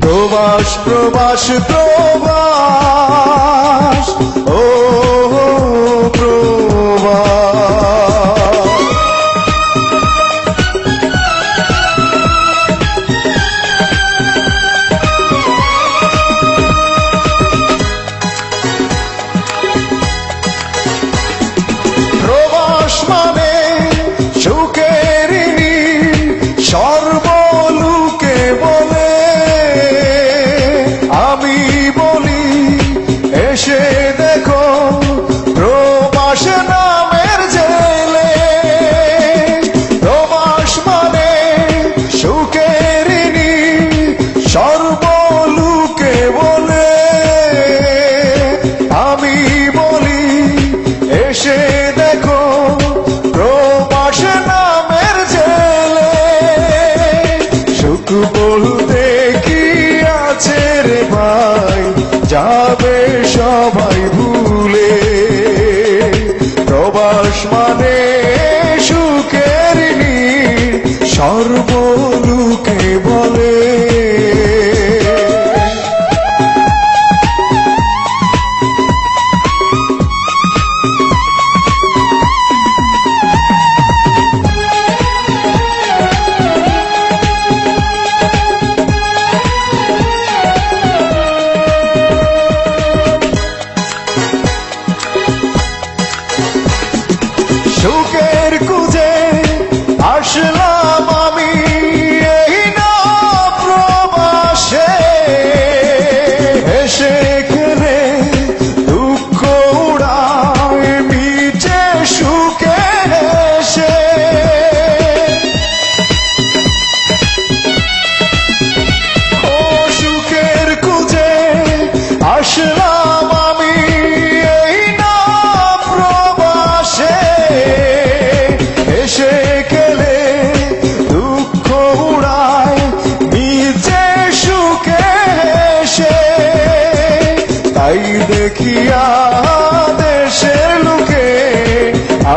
প্রবাস প্রবাস প্রবাস, ও প্রবাস। প্রবাস মানে সুখের নীড়, সর্বলোকে বলে। আমি বলি এসে দেখো প্রবাস নামের জেলে। প্রবাস মানে সুখের নীড়, সর্বলোকে বলে। আমি বলি এসে দেখো প্রবাস নামের জেলে। সুখ বলতে কি আছে রে ভাই, যাবে সবাই ভুলে। প্রবাস মানে সুখের নীড়, সর্বলোকে বলে। সুখের খুঁজে আসলাম আমি এই না প্রবাসে। হেসে খেলে দুঃখ উড়ায় মিটে সুখে হেসে। ও সুখের খুঁজে আসলাম আমি এই না প্রবাসে। এসে গেলে দুঃখ উড়ায় নিচে সুখে হেসে। তাই দেখিয়া দেশের লোকে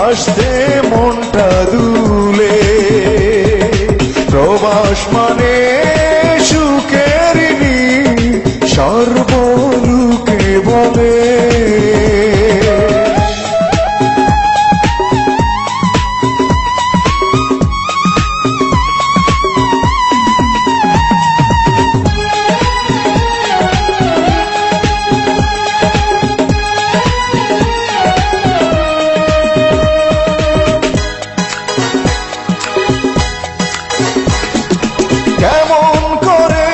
আসতে মনটা দুলে। প্রবাস মানে সুখের নীড়, সর্বলোকে বলে। কেমন করে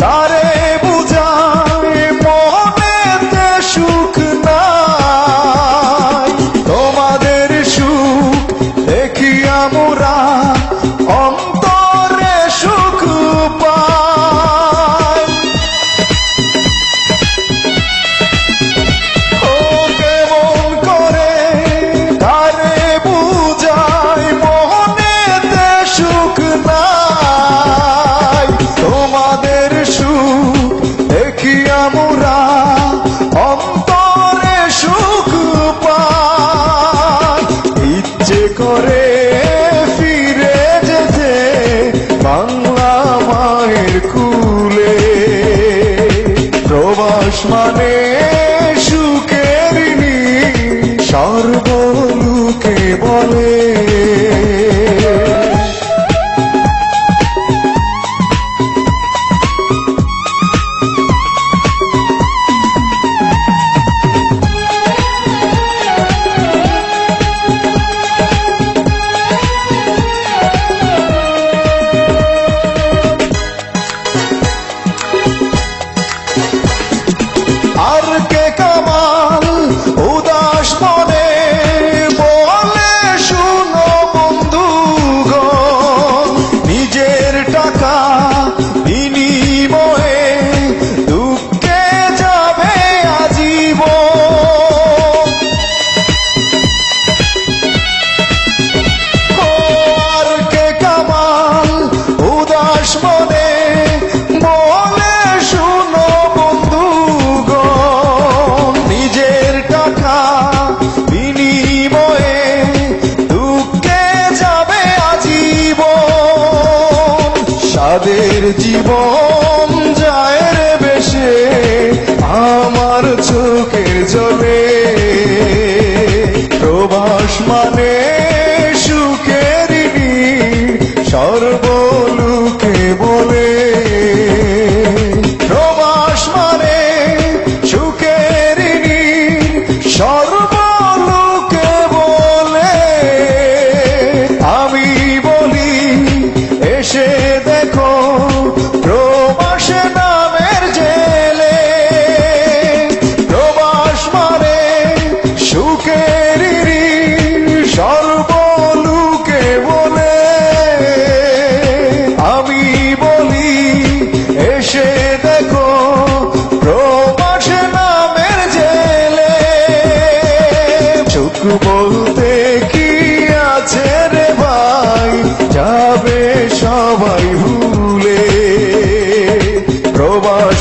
তারে বুঝায় মনেতে সুখ নাই। তোমাদের সুখ দেখিয়া মোরা অন্তরে সুখ পাই। ও কেমন করে তারে বুঝায় মনেতে সুখ নাই। তোমাদের সুখ দেখিয়া মোরা অন্তরে সুখ পাই। ইচ্ছে করে ফিরে যেতে বাংলা মায়ের কুলে। প্রবাস মানে সুখের নীড়, সর্বলোকে বলে। আর কে কামাল উদাস মনে বলে শুনো বন্ধুগণ, নিজের টাকা বিনিময়ে দুঃখে যাবে আজীবন। আর কে কামাল উদাস মনে বলে শুনো বন্ধুগণ, নিজের টাকা বিনিময়ে দুঃখে যাবে আজীবন। সাদের জীবন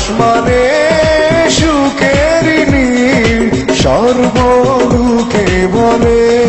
আসমানে সুখের নীল সর্বলোকে বলে